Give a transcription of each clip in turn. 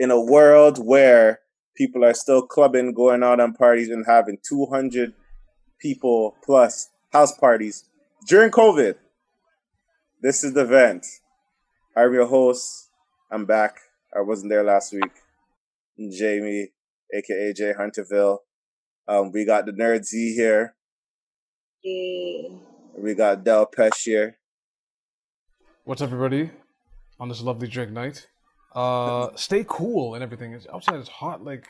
in a world where people are still clubbing, going out on parties, and having 200 people plus house parties during COVID. This is the event. I'm your host. I'm back. I wasn't there last week. Jamie, aka Jay Hunterville. We got the Nerd Z here. We got Del Pesh here. What's up, everybody? On this lovely drink night. Stay cool and everything. Outside it's hot, like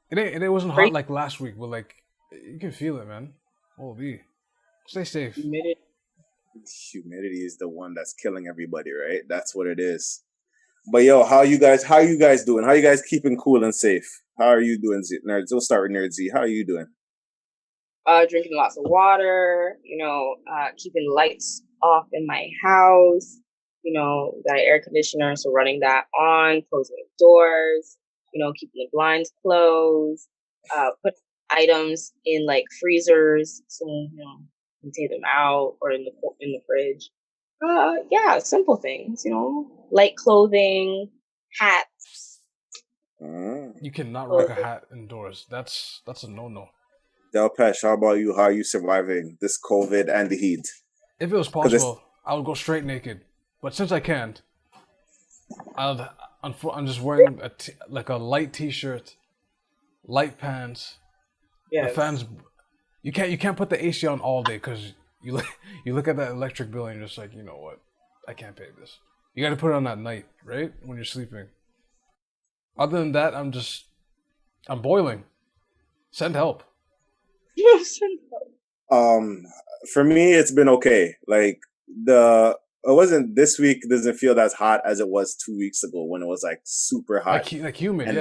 it wasn't hot like last week, but like you can feel it, man. Holy. Stay safe. Humidity is the one that's killing everybody, right? That's what it is. But yo, how you guys doing? How you guys keeping cool and safe? How are you doing, Nerds? We'll start with Nerd Z. How are you doing? Drinking lots of water, keeping lights off in my house, got an air conditioner, so running that on, closing the doors, keeping the blinds closed, put items in like freezers so you can take them out or in the fridge. Simple things, light clothing, hats. You cannot rock a hat indoors. That's a no-no. Del Pesh, how about you? How are you surviving this COVID and the heat? If it was possible, I would go straight naked. But since I can't, I'm just wearing a light t-shirt, light pants. Yeah. The fans. You can't put the AC on all day because you look at that electric bill and you're just like, you know what? I can't pay this. You got to put it on at night, right? When you're sleeping. Other than that, I'm boiling. Send help. For me, it's been okay. Like it wasn't this week. Doesn't feel as hot as it was 2 weeks ago when it was like super hot, like humid. And,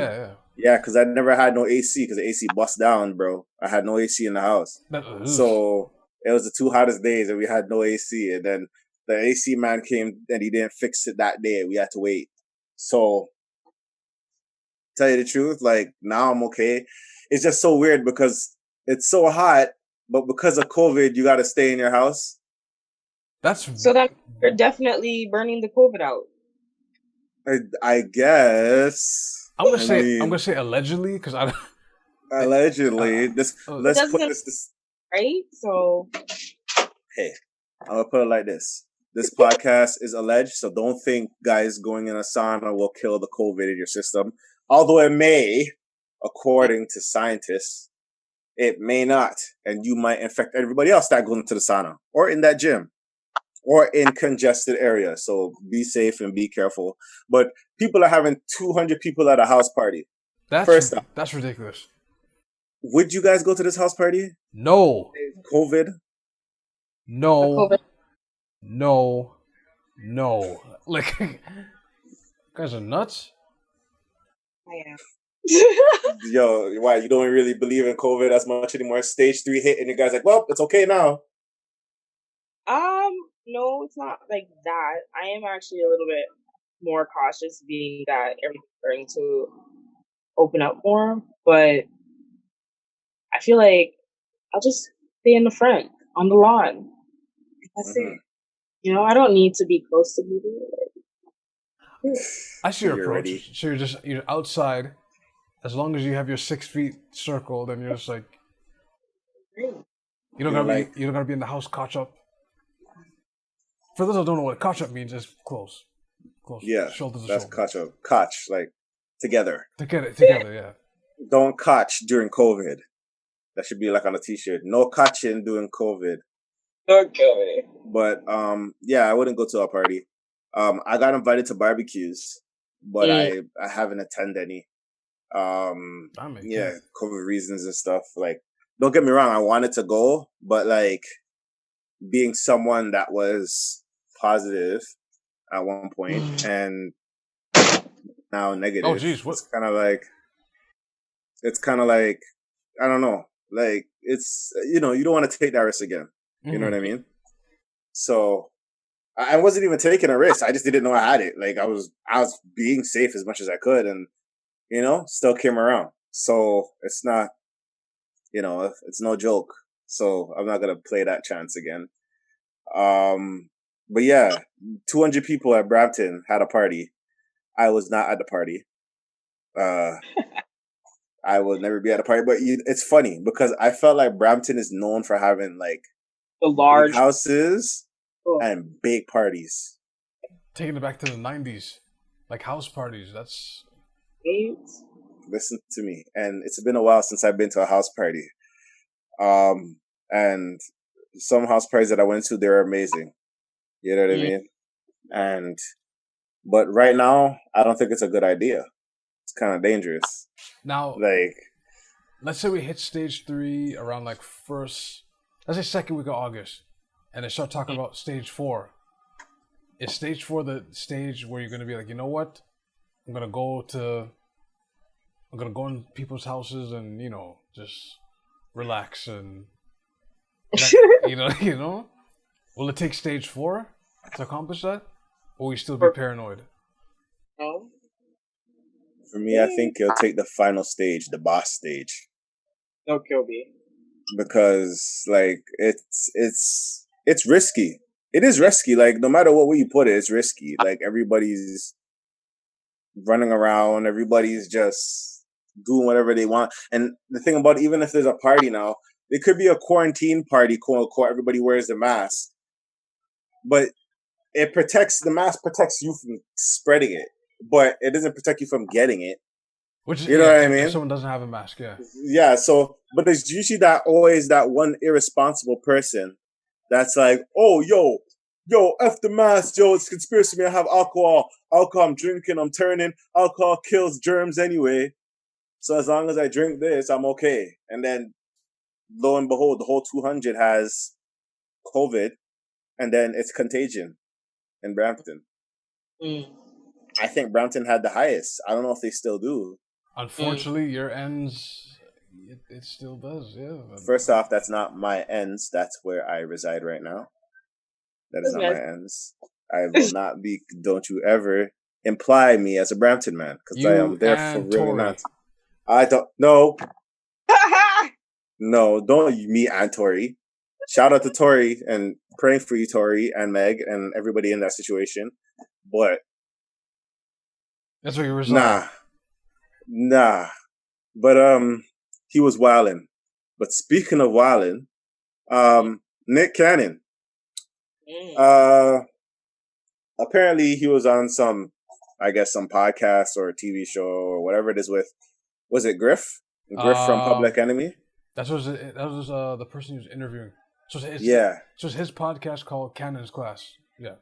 yeah. Because I never had no AC because the AC bust down, bro. I had no AC in the house, so it was the two hottest days and we had no AC. And then the AC man came and he didn't fix it that day. We had to wait. So, tell you the truth, like now I'm okay. It's just so weird because it's so hot, but because of COVID, you got to stay in your house. So that you're definitely burning the COVID out. I guess. I'm gonna say allegedly because I. Allegedly, let's put this right. So, hey, I'm gonna put it like this: this podcast is alleged, so don't think guys going in a sauna will kill the COVID in your system. Although it may, according to scientists. It may not, and you might infect everybody else that goes into the sauna or in that gym or in congested areas. So be safe and be careful. But people are having 200 people at a house party. That's ridiculous. Would you guys go to this house party? No. COVID? No. No. Like, you guys are nuts. I am. Yo, why you don't really believe in COVID as much anymore? Stage 3 hit, and you guys like, well, it's okay now. No, it's not like that. I am actually a little bit more cautious, being that everything's starting to open up more. But I feel like I'll just stay in the front on the lawn. That's it. I don't need to be close to people. I see your approach. Ready. So you're outside. As long as you have your 6 feet circle, then you're just like you don't gotta be in the house caught up. For those who don't know what caught up means, is close. Yeah, shoulder to that's shoulder. Cotch, like together. Together, yeah. Don't cotch during COVID. That should be like on a t-shirt. No cotching during COVID. Okay. But I wouldn't go to a party. I got invited to barbecues, but I haven't attended any. COVID reasons and stuff. Like, don't get me wrong, I wanted to go, but like being someone that was positive at one point and now negative. Oh geez, what? It's kind of like I don't know. Like it's you don't want to take that risk again. You know what I mean? So I wasn't even taking a risk. I just didn't know I had it. Like I was being safe as much as I could, and still came around. So it's not, it's no joke. So I'm not gonna play that chance again. But yeah, 200 people at Brampton had a party. I was not at the party. I will never be at a party. But it's funny because I felt like Brampton is known for having like The large big houses and big parties. Taking it back to the 90s, like house parties. That's Listen to me, and it's been a while since I've been to a house party. And some house parties that I went to, they're amazing. You know what I mean? But right now, I don't think it's a good idea. It's kind of dangerous. Now, like, let's say we hit stage 3 around like let's say second week of August, and they start talking about stage 4. Is stage 4 the stage where you're gonna be like, you know what? I'm gonna go in people's houses and just relax and you know. Will it take stage 4 to accomplish that, or will you still be paranoid? No. For me, I think it'll take the final stage, the boss stage. No kill me. Because like it's risky. It is risky. Like no matter what way you put it, it's risky. Like everybody's running around, everybody's just doing whatever they want. And the thing about it, even if there's a party now, it could be a quarantine party, quote unquote. Everybody wears the mask, but the mask protects you from spreading it, but it doesn't protect you from getting it. Which is, you know what I mean? If someone doesn't have a mask, yeah. Yeah, so, but there's usually always that one irresponsible person that's like, oh, yo, F the mask, yo, it's conspiracy, me, I have alcohol, I'm drinking, I'm turning, alcohol kills germs anyway, so as long as I drink this, I'm okay. And then, lo and behold, the whole 200 has COVID, and then it's contagion in Brampton. I think Brampton had the highest. I don't know if they still do. Unfortunately, your ends, it still does, yeah. First off, that's not my ends. That's where I reside right now. That is not my ends. I will not be. Don't you ever imply me as a Brampton man, because I am there for really Tory. not. I don't. No. No, don't me and Tory. Shout out to Tory and praying for you, Tory and Meg and everybody in that situation. But that's where you reside. Nah. But he was wildin'. But speaking of wildin', Nick Cannon. Apparently he was on some podcast or a TV show or whatever it is with. Was it Griff? Griff from Public Enemy? That was the person he was interviewing. So it's his podcast called Cannon's Class. Yeah.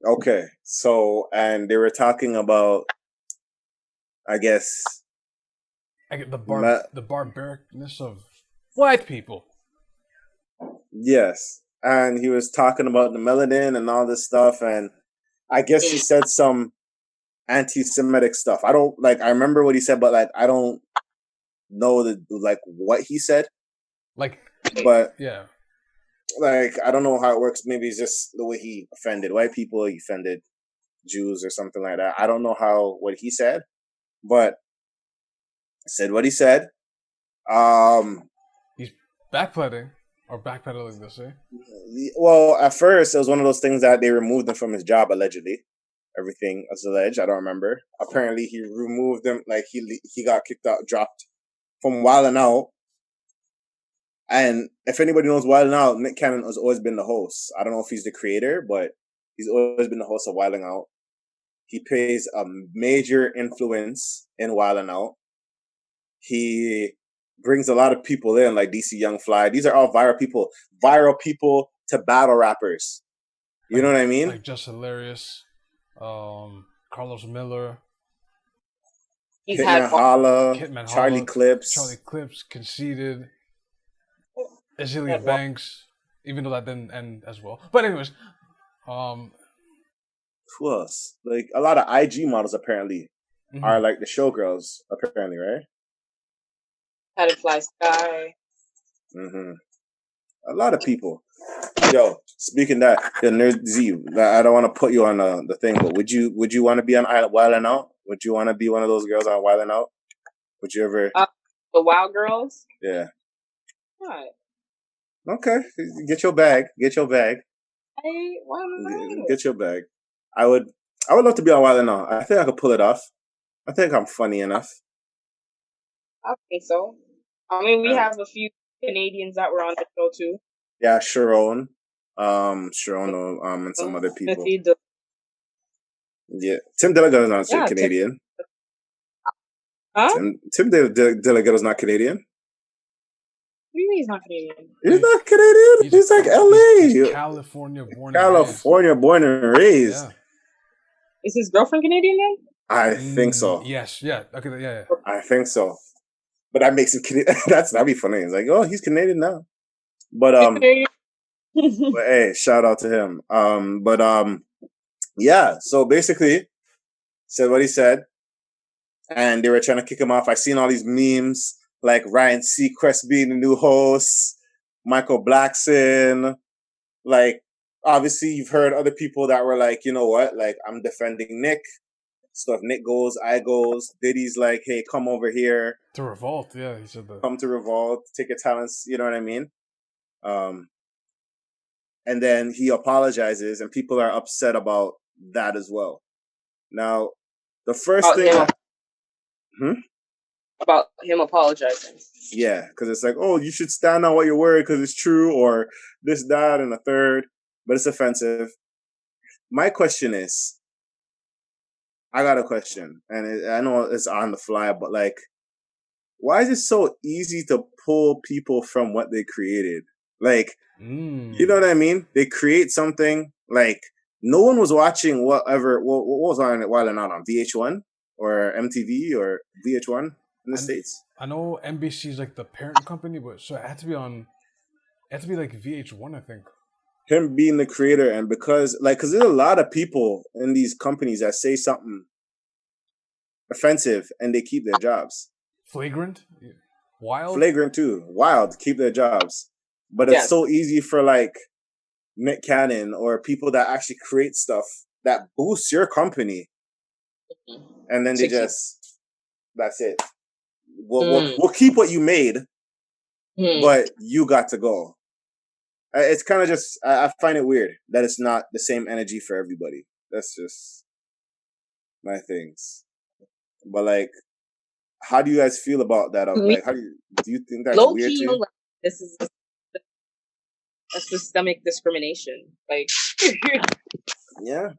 Okay. So, and they were talking about, I guess, the barbaricness of white people. Yes. And he was talking about the melanin and all this stuff. And I guess he said some anti-Semitic stuff. I remember what he said, but I don't know what he said. But yeah. I don't know how it works. Maybe it's just the way he offended white people, he offended Jews or something like that. I don't know what he said, but said what he said. He's backpedaling this, eh? Well, at first it was one of those things that they removed him from his job, allegedly. Everything is alleged. I don't remember. Apparently he removed him, he got kicked out, dropped from Wildin' Out. And if anybody knows Wildin' Out, Nick Cannon has always been the host. I don't know if he's the creator, but he's always been the host of Wildin' Out. He plays a major influence in Wildin' Out. He brings a lot of people in, like DC Young Fly. These are all viral people to battle rappers. You know what I mean? Like Just Hilarious, Carlos Miller, Hitman Holla, Charlie Holla, Clips, Conceited, Azealia Banks, even though that didn't end as well. But anyways, who else? Like a lot of IG models apparently are like the showgirls, apparently, right? How to Fly Sky. A lot of people. Yo, speaking that, the Nerd Z, I don't want to put you on the thing, but would you want to be on Wildin' Out? Would you want to be one of those girls on Wildin' Out? Would you ever? The Wild Girls? Yeah. What? Okay, get your bag. Why not? Get your bag. I would. I would love to be on Wild and Out. I think I could pull it off. I think I'm funny enough. I think so. I mean, we have a few Canadians that were on the show too. Yeah, Sharon, and some other people. Yeah, Tim Delagado's not Canadian. Huh? Tim Delagado's not Canadian. What do you mean he's not Canadian? He's not Canadian. He's like LA. He's California born and raised. Yeah. Is his girlfriend Canadian then? I think so. Yes. Yeah. Okay. Yeah. I think so. But that makes him Canadian. That'd be funny. It's like, oh, he's Canadian now. But but hey, shout out to him. Yeah. So basically, said what he said, and they were trying to kick him off. I seen all these memes like Ryan Seacrest being the new host, Michael Blackson. Like, obviously, you've heard other people that were like, you know what? Like, I'm defending Nick. So if Nick goes, I goes. Diddy's like, hey, come over here. To Revolt, yeah, he said that. Come to Revolt, take your talents, you know what I mean? And then he apologizes, and people are upset about that as well. Now, the first thing... About him apologizing. Yeah, because it's like, oh, you should stand on what your word because it's true, or this, that, and a third. But it's offensive. My question is... I got a question, and I know it's on the fly, but like, why is it so easy to pull people from what they created? Like, you know what I mean? They create something, like, no one was watching what was on it while not on VH1 or MTV or VH1 in the States. I know NBC is like the parent company, but so it had to be like VH1, I think. Him being the creator, and because there's a lot of people in these companies that say something offensive and they keep their jobs. Flagrant? Wild? Flagrant too. Wild, keep their jobs. But it's so easy for like Nick Cannon or people that actually create stuff that boosts your company. And then they just, that's it. We'll keep what you made, but you got to go. It's kind of just, I find it weird that it's not the same energy for everybody. That's just my things. But like, how do you guys feel about that? Like, do you think that's weird too? Like, this is a systemic discrimination. Like, yeah,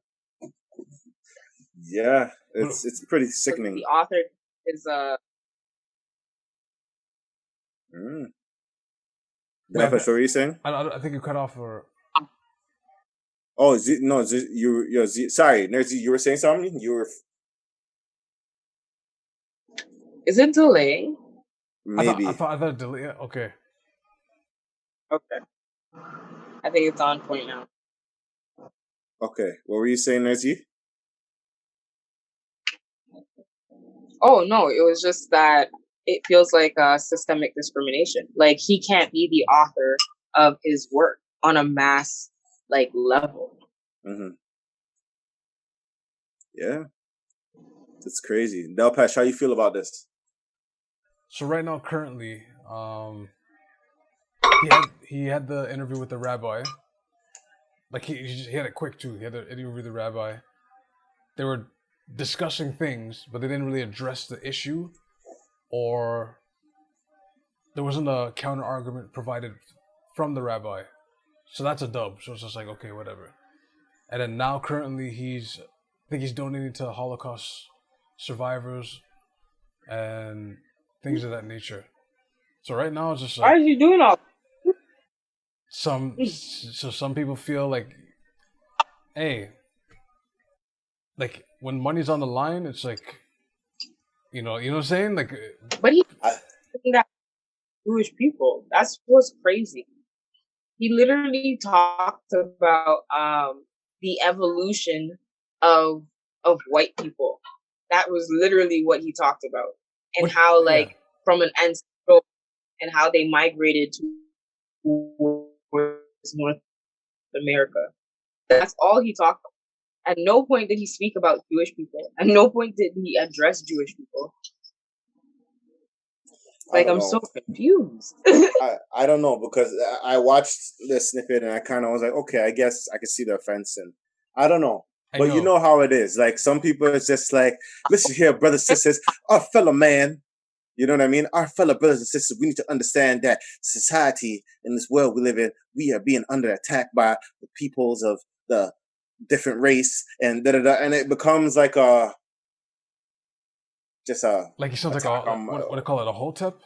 it's pretty sickening. The author is What were you saying? I think you cut off or. Oh, you're sorry, Nerzy, you were saying something. You were. Is it delay? Maybe. I thought delay. Yeah, okay. Okay. I think it's on point now. Okay. What were you saying, Nerzy? Oh, no. It was just that it feels like systemic discrimination. Like, he can't be the author of his work on a mass, like, level. Mm-hmm. Yeah. It's crazy. Delpesh, how you feel about this? So right now, currently, he had the interview with the rabbi. Like he had it quick too. He had the interview with the rabbi. They were discussing things, but they didn't really address the issue, or there wasn't a counter argument provided from the rabbi. So that's a dub. So it's just like, okay, whatever. And then now, currently, I think he's donating to Holocaust survivors and things of that nature. So right now it's just like, why is he doing all? Some people feel like, hey, like when money's on the line, it's like, you know what I'm saying? Like, but that Jewish people. That's what's crazy. He literally talked about the evolution of white people. That was literally what he talked about, and how from an ancestral and how they migrated towards North America. That's all he talked about. At no point did he speak about Jewish people. At no point did he address Jewish people. Like, I'm so confused. I don't know, because I watched the snippet and I kind of was like, okay, I guess I could see the offense, and I don't know. But you know how it is. Like some people, it's just like, listen here, brothers, sisters, our fellow man. You know what I mean? Our fellow brothers and sisters, we need to understand that society in this world we live in, we are being under attack by the peoples of the different race and and it becomes like a like you sound like what do you call it, a hotep?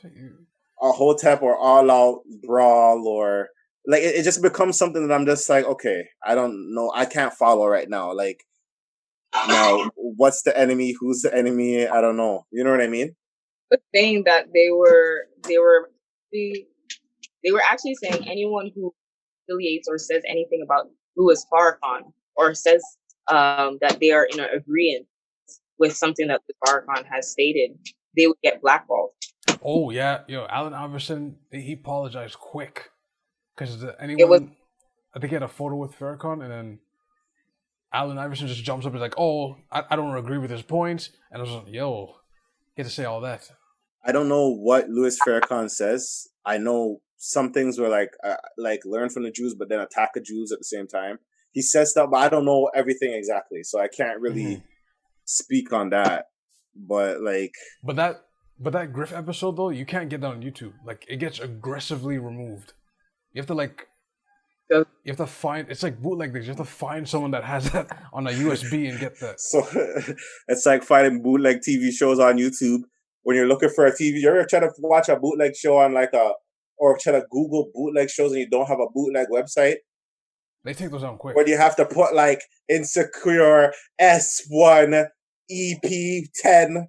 A hotep or all out brawl, or like it just becomes something that I'm just like, okay, I don't know, I can't follow right now. Like now, what's the enemy? Who's the enemy? I don't know. You know what I mean? Saying that they were actually saying anyone who affiliates or says anything about Louis Farrakhan or says that they are in an agreement with something that Farrakhan has stated, they would get blackballed. Oh yeah, Allen Iverson, he apologized quick because I think he had a photo with Farrakhan, and then Allen Iverson just jumps up and is like, "Oh, I don't agree with his points," and I was like, "Yo, get to say all that." I don't know what Louis Farrakhan says. I know some things were like learn from the Jews, but then attack the Jews at the same time. He says stuff, but I don't know everything exactly, so I can't really speak on that. But like, but that Griff episode though, you can't get that on YouTube. Like, it gets aggressively removed. You have to find. It's like bootleg. You have to find someone that has that on a USB and get that. So it's like finding bootleg TV shows on YouTube. When you're looking for a TV, you ever try to watch a bootleg show on or try to Google bootleg shows and you don't have a bootleg website? They take those down quick. When you have to put like Insecure S01.EP098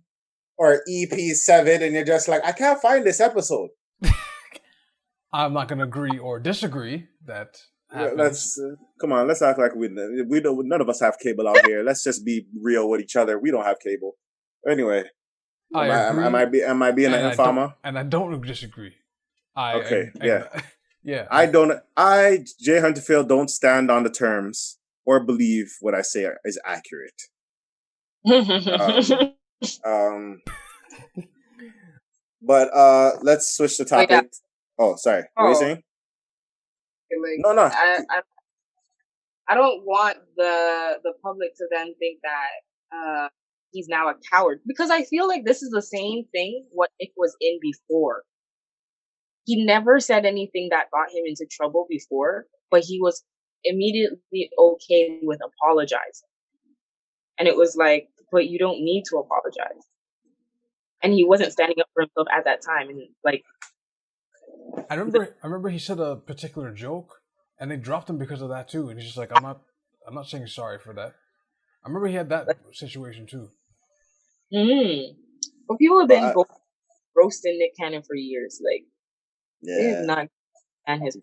or EP7, and you're just like, I can't find this episode. I'm not gonna agree or disagree that happens. Come on, let's act like we don't. None of us have cable out here. Let's just be real with each other. We don't have cable. Anyway. Am I being an informer? And I don't disagree. Yeah. I, Jay Hunterfield, don't stand on the terms or believe what I say is accurate. But let's switch the topic. Yeah. Oh, sorry. What are you saying? No. I don't want the public to then think that he's now a coward, because I feel like this is the same thing what Nick was in before. He never said anything that got him into trouble before, but he was immediately okay with apologizing. And it was like, but you don't need to apologize. And he wasn't standing up for himself at that time. And like, I remember he said a particular joke and they dropped him because of that too. And he's just like, I'm not saying sorry for that. I remember he had that situation too. But people have been roasting Nick Cannon for years. Like, they have not and his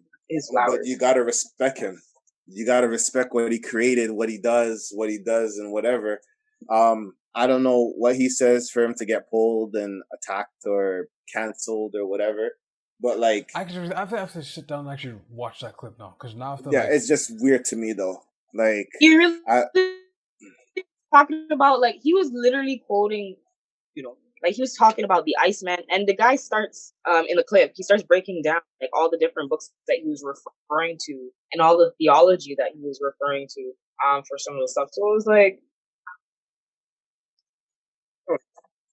flowers. But you gotta respect him. You gotta respect what he created, what he does, and whatever. I don't know what he says for him to get pulled and attacked or canceled or whatever. But like, actually, I have to sit down and actually watch that clip now, because now it's just weird to me though. Like, you really talking about, like, he was literally quoting, like he was talking about the Iceman, and the guy starts in the clip, he starts breaking down like all the different books that he was referring to and all the theology that he was referring to for some of the stuff. So it was like,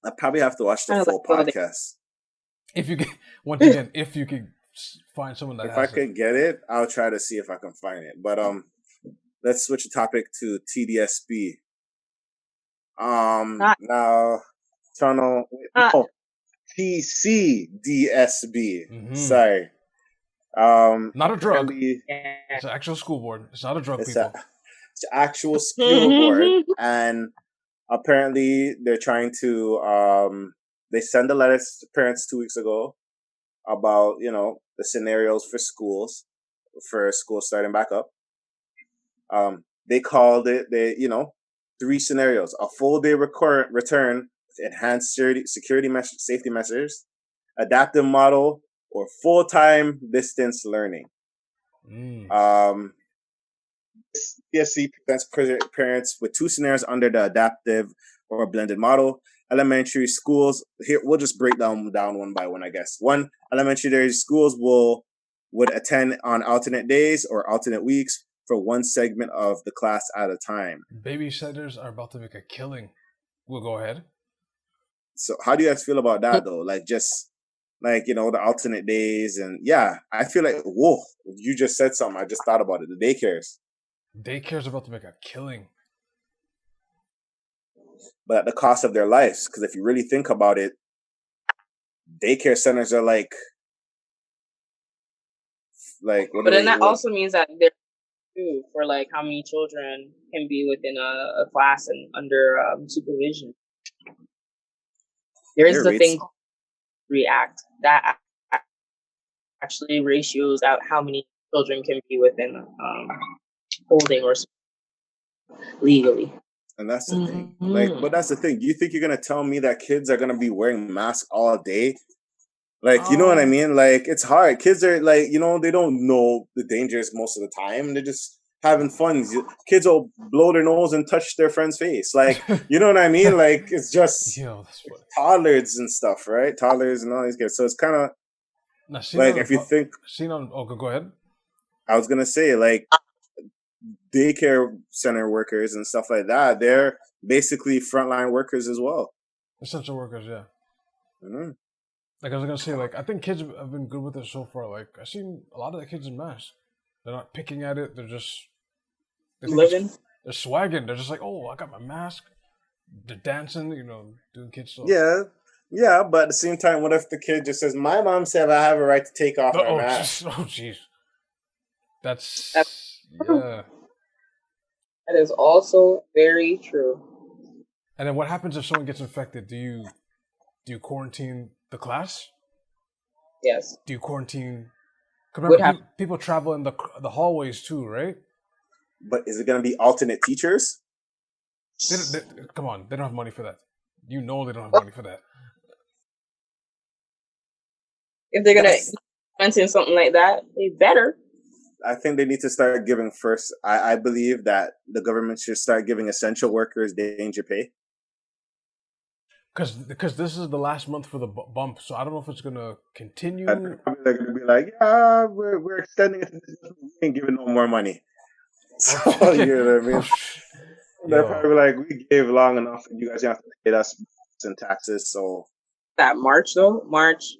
I probably have to watch the full podcast. If you can, once again, if you can find someone that if I can get it, I'll try to see if I can find it. But let's switch the topic to TDSB. Now, TCDSB. Mm-hmm. Sorry. Not a drug. It's an actual school board. It's not a drug, people. It's an actual school board. And apparently they're trying to, they sent a letter to parents 2 weeks ago about, the scenarios for schools starting back up. They called it, 3 scenarios: a full day return with enhanced security safety measures, adaptive model, or full-time distance learning. CSC presents parents with 2 scenarios under the adaptive or blended model. Elementary schools, here we'll just break down one by one, I guess. 1, elementary schools would attend on alternate days or alternate weeks for one segment of the class at a time. Babysitters are about to make a killing. We'll go ahead. So how do you guys feel about that though? Like just like, the alternate days and yeah, I feel like, whoa, you just said something. I just thought about it. The daycares. Daycare's about to make a killing. But at the cost of their lives. Because if you really think about it, daycare centers are like but then that also means that they're too for like how many children can be within a class and under supervision. There is the thing React that actually ratios out how many children can be within holding or legally. And that's the thing. But that's the thing. Do you think you're gonna tell me that kids are gonna be wearing masks all day? Like, you know what I mean? Like, it's hard. Kids are like, they don't know the dangers most of the time. They're just having fun. Kids will blow their nose and touch their friend's face. Like, you know what I mean? Like, it's just toddlers and stuff, right? Toddlers and all these kids. So it's kind of like, if you think... go ahead. I was going to say, like, daycare center workers and stuff like that, they're basically frontline workers as well. Essential workers, yeah. Mm-hmm. Like I was gonna say, like I think kids have been good with it so far. Like I've seen a lot of the kids in masks. They're not picking at it. They're just living. They're swagging. They're just like, oh, I got my mask. They're dancing, doing kid stuff. Yeah, but at the same time, what if the kid just says, "My mom said I have a right to take off my mask"? Oh, jeez. That's yeah. That is also very true. And then what happens if someone gets infected? Do you quarantine the class? Yes. Do you quarantine? Remember, people travel in the hallways too, right? But is it going to be alternate teachers? Come on, they don't have money for that. They don't have money for that. If they're going to mention something like that, they better. I think they need to start giving first. I believe that the government should start giving essential workers danger pay. Because this is the last month for the bump, so I don't know if it's gonna continue. They're gonna be like, yeah, we're extending it. We ain't giving no more money. So you know what I mean? They're probably like, we gave long enough, and you guys have to pay us and taxes. So that March though, March,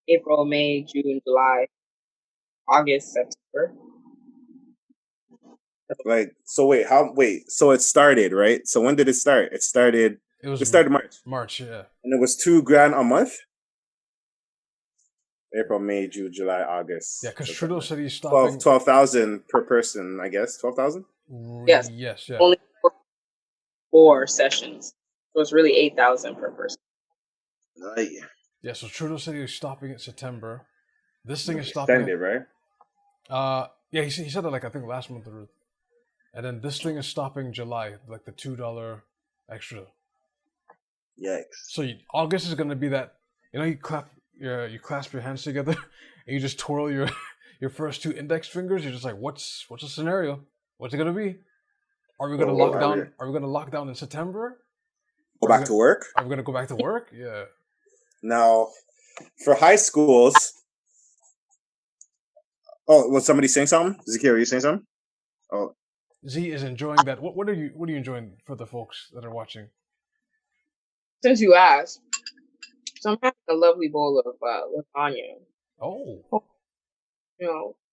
April, May, June, July, August, September. Like, so so it started, right? So when did it start? It started March. March, yeah. And it was $2,000 a month? April, May, June, July, August. Yeah, because Trudeau said he's stopping... 12,000 per person, I guess. 12,000? Yes. Yes, yeah. Only 4 sessions. So it's really 8,000 per person. Right. Yeah, so Trudeau said he was stopping it September. This thing is stopping... Extended, right? Yeah, he said it, like, I think last month. And then this thing is stopping July, like the $2 extra. Yikes. So August is going to be that, you clasp your hands together and you just twirl your first 2 index fingers. You're just like, what's the scenario? What's it going to be? Are we going to lock down? Are we going to lock down in September? Go back to work? Are we going to go back to work? Yeah. Now, for high schools... Oh, was somebody saying something? Zakir, are you saying something? Oh. Z is enjoying that. What are you enjoying for the folks that are watching? Since you asked, so I'm having a lovely bowl of lasagna. Oh.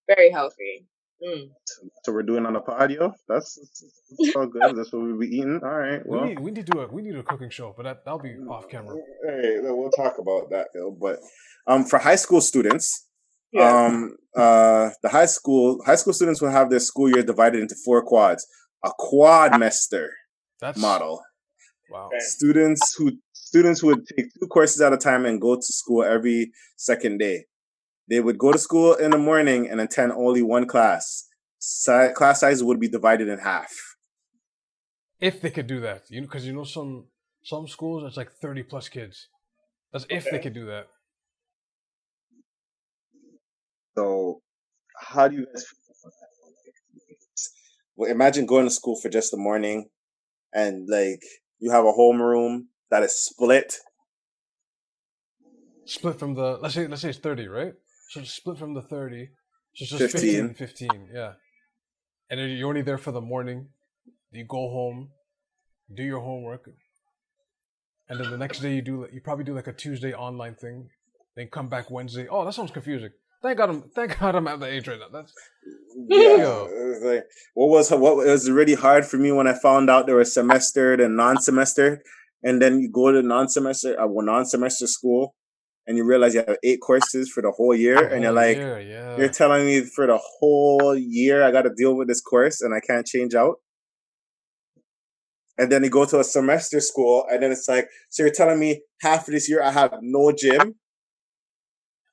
Very healthy. Mm. So we're doing on a pod, yo? That's all good. That's what we'll be eating. All right. Well, we need to do a cooking show, but that'll be off camera. Hey, we'll talk about that, yo. But for high school students, the high school students will have their school year divided into 4 quads. A quadmester model. Wow. Students who would take 2 courses at a time and go to school every second day. They would go to school in the morning and attend only 1 class. Class size would be divided in half. If they could do that, because some schools it's like 30 plus kids. That's if they could do that. So, how do you guys feel? Well, imagine going to school for just the morning, and like you have a homeroom that is split. Split from the let's say it's 30, right? So split from the 30. So it's just 15, yeah. and then you're only there for the morning. You go home, do your homework, and then the next day you probably do like a Tuesday online thing, then come back Wednesday. Oh, that sounds confusing. Thank God I'm at the age right now. That's Yeah, what was really hard for me when I found out there was semester and non-semester, and then you go to non-semester school, and you realize you have 8 courses for the whole year, and you're like, you're telling me for the whole year I got to deal with this course and I can't change out. And then you go to a semester school, and then it's like, so you're telling me half of this year I have no gym?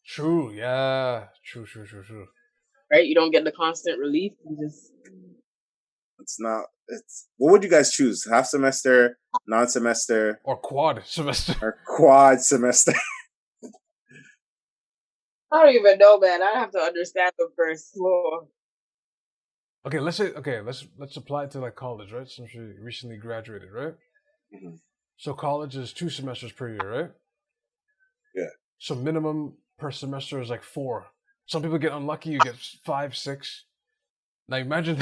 True, yeah. True. Right? You don't get the constant relief. You just... What would you guys choose? Half semester, non-semester? Or quad semester? Or quad semester? I don't even know, man. I have to understand them first. Whoa. Okay, let's apply it to like college, right? Since we recently graduated, right? Mm-hmm. So college is 2 semesters per year, right? Yeah. So minimum per semester is like 4. Some people get unlucky, you get 5, 6. Now imagine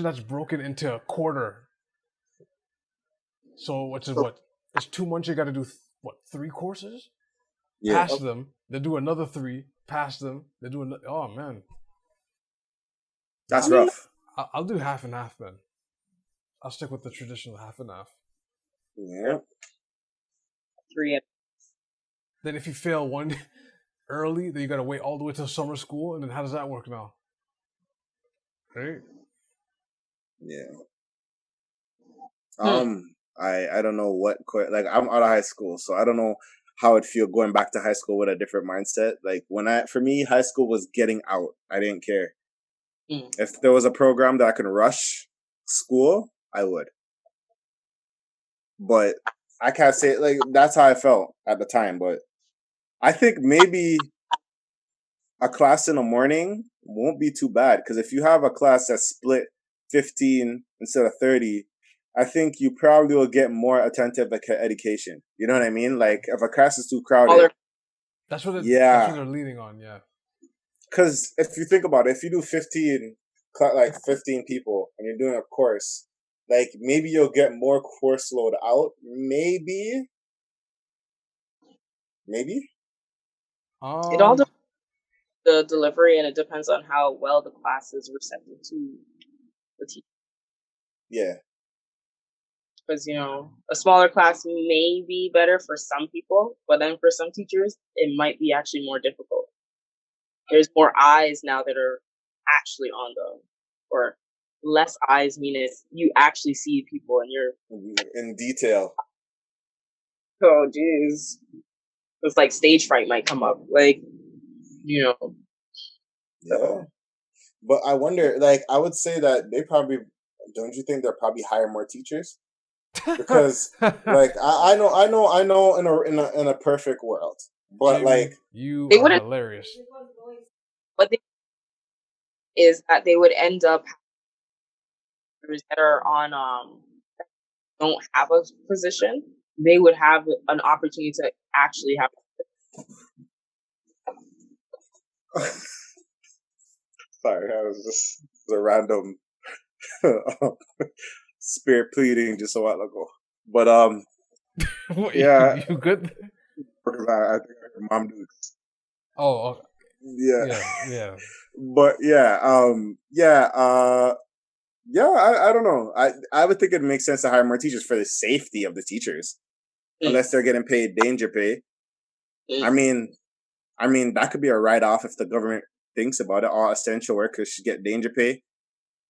that's broken into a quarter. So what? It's 2 months. You got to do 3 courses? Yeah. Pass them, then do another 3. Pass them, then do another. Oh man. That's rough. I'll do half and half, man. I'll stick with the traditional half and half. Yeah. 3. Then if you fail one early, then you gotta wait all the way till summer school, and then how does that work now? Right? Yeah. I don't know what like I'm out of high school, so I don't know how it'd feel going back to high school with a different mindset. Like for me, high school was getting out. I didn't care. If there was a program that I could rush school, I would. But I can't say like that's how I felt at the time. But I think maybe a class in the morning won't be too bad, because if you have a class that's split 15 instead of 30, I think you probably will get more attentive education. You know what I mean? Like if a class is too crowded, that's what they're leaning on. Yeah. Because if you think about it, if you do 15 people and you're doing a course, like maybe you'll get more course load out. Maybe. It all depends on the delivery, and it depends on how well the class is receptive to the teacher. Yeah. Because, a smaller class may be better for some people, but then for some teachers, it might be actually more difficult. There's more eyes now that are actually on them, or less eyes mean you actually see people and you're in detail. Oh, geez. It's like stage fright might come up. Like, Yeah. But I wonder, like, I would say that they probably, don't you think they'll probably hire more teachers? Because, like, I know in a perfect world, but Jamie, like, you are hilarious. What is that they would end up that are on don't have a position, they would have an opportunity to actually have. Sorry, I was just a random spirit pleading just a while ago. But yeah, you good? I think mom do. Oh, okay. Yeah. But I don't know. I would think it makes sense to hire more teachers for the safety of the teachers, unless they're getting paid danger pay. I mean that could be a write-off if the government thinks about it. All essential workers should get danger pay.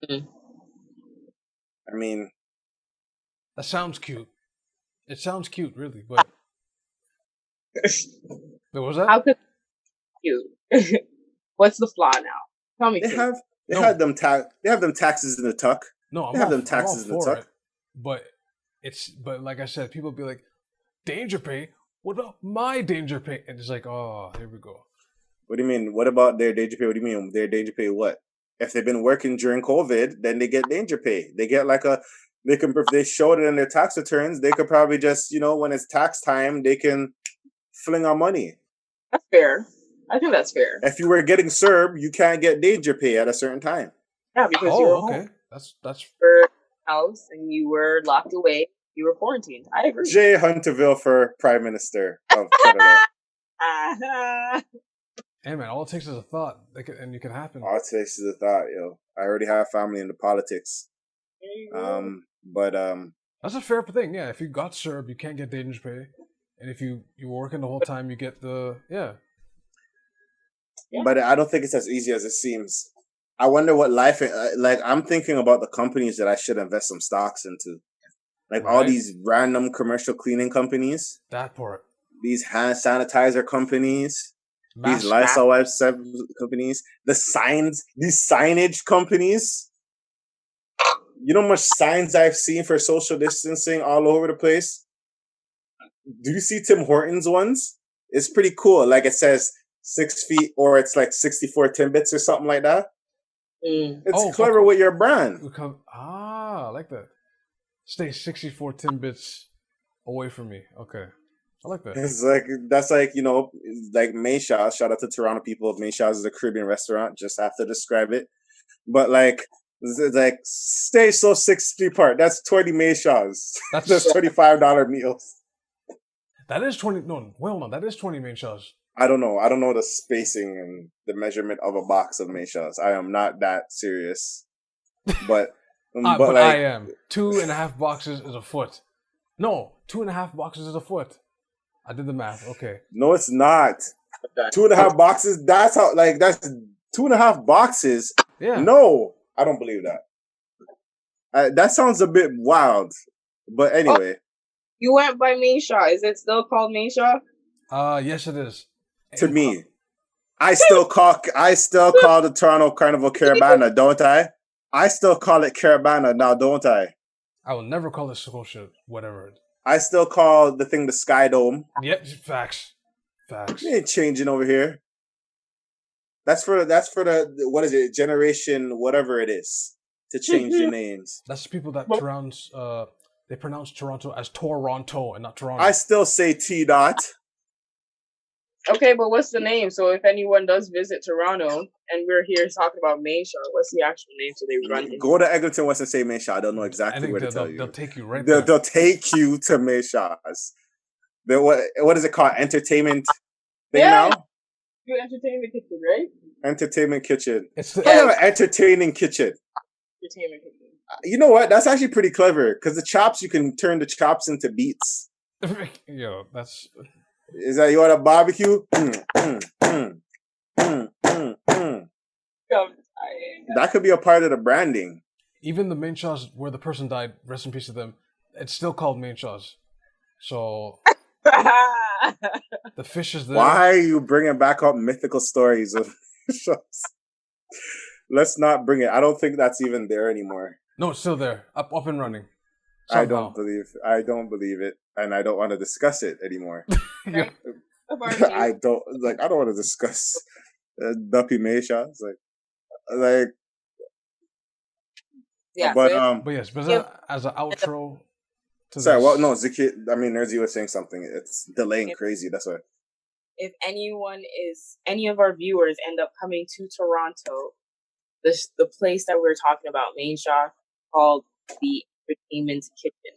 I mean, that sounds cute. It sounds cute, really, but what was that? How could you? What's the flaw now? Tell me. They have them taxes in the tuck. No, they have them taxes in the tuck. But like I said, people be like, danger pay. What about my danger pay? And it's like, oh, here we go. What do you mean? What about their danger pay? What do you mean their danger pay? What? If they've been working during COVID, then they get danger pay. They get if they showed it in their tax returns, they could probably just, when it's tax time, they can fling our money. That's fair. I think that's fair. If you were getting CERB, you can't get danger pay at a certain time. Yeah, because you were home. Okay. That's For house and you were locked away. You were quarantined. I agree. Jay Hunterville for Prime Minister of Canada. Hey man, all it takes is a thought, and you can happen. All it takes is a thought, yo. I already have family in the politics. But that's a fair thing. Yeah, if you got CERB, you can't get dangerous pay, and if you working the whole time, you get the yeah. But I don't think it's as easy as it seems. I wonder what life like. I'm thinking about the companies that I should invest some stocks into, like all these random commercial cleaning companies. That part. These hand sanitizer companies. These Lysol wipes companies. These signage companies. You know how much signs I've seen for social distancing all over the place? Do you see Tim Hortons ones? It's pretty cool. Like it says 6 feet or it's like 64 Timbits or something like that. It's clever with your brand. I like that. Stay 64 Timbits away from me. Okay. I like that. It's like, that's like, you know, like Mayshaw's. Shout out to Toronto people. Mayshaw's is a Caribbean restaurant. Just have to describe it. But like stay so 6 feet apart. That's 20 Mayshaw's. That's $25 meals. That is 20. No, well, no, that is 20 Mayshaw's. I don't know. I don't know the spacing and the measurement of a box of Mayshaw's. I am not that serious. But, but like, I am. 2.5 boxes is a foot. No, 2.5 boxes is a foot. I did the math. Okay. No, it's not. 2.5 boxes. That's how. Like that's 2.5 boxes. Yeah. No, I don't believe that. That sounds a bit wild. But anyway. You went by Mayshaw. Is it still called Mayshaw? Yes, it is. To me, I still call the Toronto Carnival Caravana, don't I? I still call it Caravana now, don't I? I will never call it Scotia, whatever. I still call the thing the Sky Dome. Yep, facts. We ain't changing over here. That's for the what is it, generation whatever it is, to change your names. That's the people that they pronounce Toronto as Toronto and not Toronto. I still say T dot. Okay, but what's the name? So if anyone does visit Toronto and we're here talking about Mayshaw, what's the actual name so they run into? Go to Eglinton West and say Mayshaw. I don't know exactly where to tell you. They'll take you right there. They'll take you to Mayshaw's. What is it called? Entertainment thing now? Your entertainment kitchen, right? Entertainment kitchen. It's entertaining kitchen. Entertainment kitchen. You know what? That's actually pretty clever because the chops, you can turn the chops into beats. Yo, that's... Is that you want a barbecue? That could be a part of the branding. Even the Mayshaw's where the person died, rest in peace to them, it's still called Mayshaw's. So the fish is there. Why are you bringing back up mythical stories of shows? Let's not bring it. I don't think that's even there anymore. No, it's still there, up and running. Somehow. I don't believe it, and I don't want to discuss it anymore. Yeah. I don't want to discuss Duppy Mayshaw. It's like yeah. But yes, as an outro. Sorry, well, no, Ziki. I mean, Nerdsy was saying something. It's delaying crazy. That's why. If any of our viewers end up coming to Toronto, the place that we were talking about, Mayshaw, called the Entertainment Kitchen.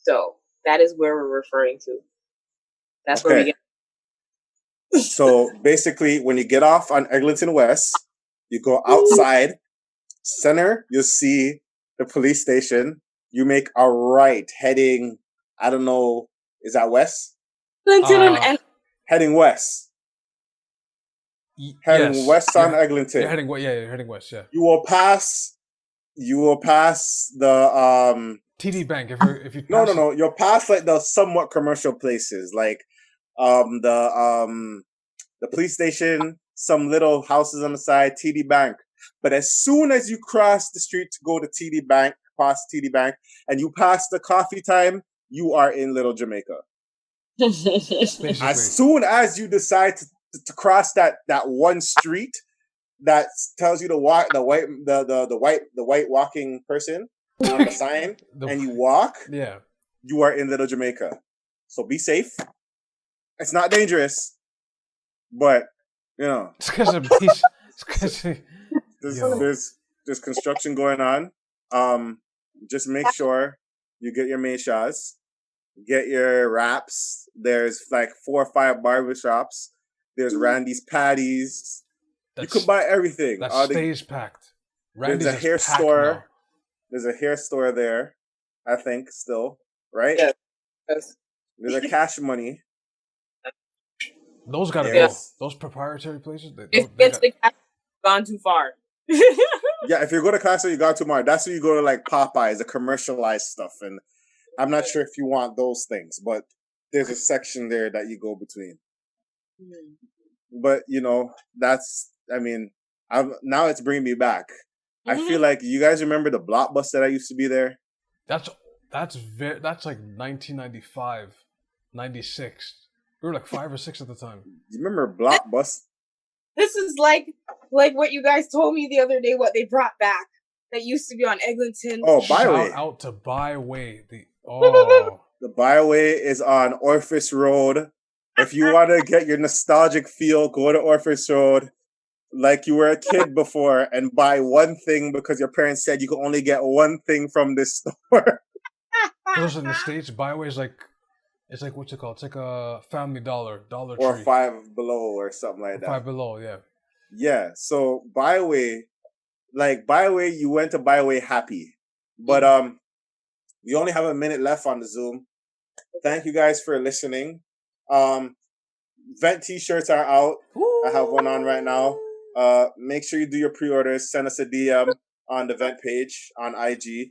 So that is where we're referring to. That's where we get. So basically, when you get off on Eglinton West, you go outside center. You'll see the police station. You make a right heading. I don't know. Is that west? Heading west. Heading west on Eglinton. You're heading west. Yeah. You will pass the TD Bank. If you no. You'll pass like the somewhat commercial places, like the police station, some little houses on the side, TD Bank. But as soon as you cross the street to go to TD Bank, past TD Bank, and you pass the coffee time, you are in Little Jamaica. As soon as you decide to cross that one street that tells you to walk, the white walking person on the sign, and you walk, you are in Little Jamaica. So be safe. It's not dangerous, but you know, it's because of peace. It's because There's construction going on. Just make sure you get your meshas, get your wraps. There's like 4 or 5 barbershops. There's Randy's Patties. You can buy everything. That stays packed. Randy's there's a hair store. Now. There's a hair store there, I think, still, right? Yeah. Yes. There's a Cash Money. Those gotta go. Those proprietary places. The cash gone too far. Yeah, if you go to Costco, you got too much. That's where you go to like Popeyes, the commercialized stuff, and I'm not sure if you want those things, but there's a section there that you go between. But that's. I mean, now it's bringing me back. I feel like you guys remember the Blockbuster that used to be there. That's like 1995, 96. We were like 5 or 6 at the time. You remember Blockbuster? This is like what you guys told me the other day. What they brought back that used to be on Eglinton. Oh, Byway! Shout out to Byway. The Byway is on Orpheus Road. If you want to get your nostalgic feel, go to Orpheus Road. Like you were a kid before and buy one thing because your parents said you could only get one thing from this store. Those in the States, Byway is like, it's like, what's it called? It's like a Family Dollar or Tree. Five Below or something like that. Five Below, yeah. Yeah, so Byway, you went to Byway happy. But we only have a minute left on the Zoom. Thank you guys for listening. Vent t-shirts are out. I have one on right now. Make sure you do your pre-orders. Send us a DM on the Vent page on IG,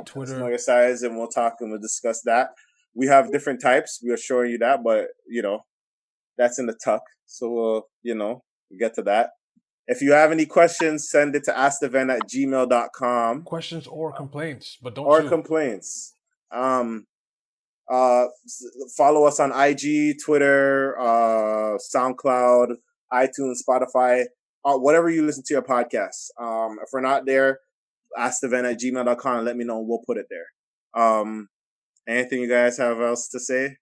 Twitter. Know your size, and we'll talk and we'll discuss that. We have different types. We are showing you that, but that's in the tuck. So we'll get to that. If you have any questions, send it to askthevent@gmail.com. Questions or complaints, but don't or complaints. Follow us on IG, Twitter, SoundCloud, iTunes, Spotify, whatever you listen to your podcasts. If we're not there, askthevent@gmail.com and let me know and we'll put it there. Anything you guys have else to say?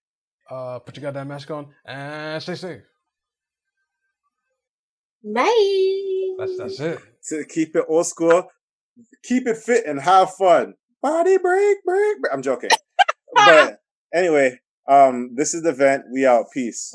Put your goddamn mask on and stay safe. Bye. That's it. To keep it old school, keep it fit and have fun. Body break. I'm joking. But anyway, this is the Vent. We out. Peace.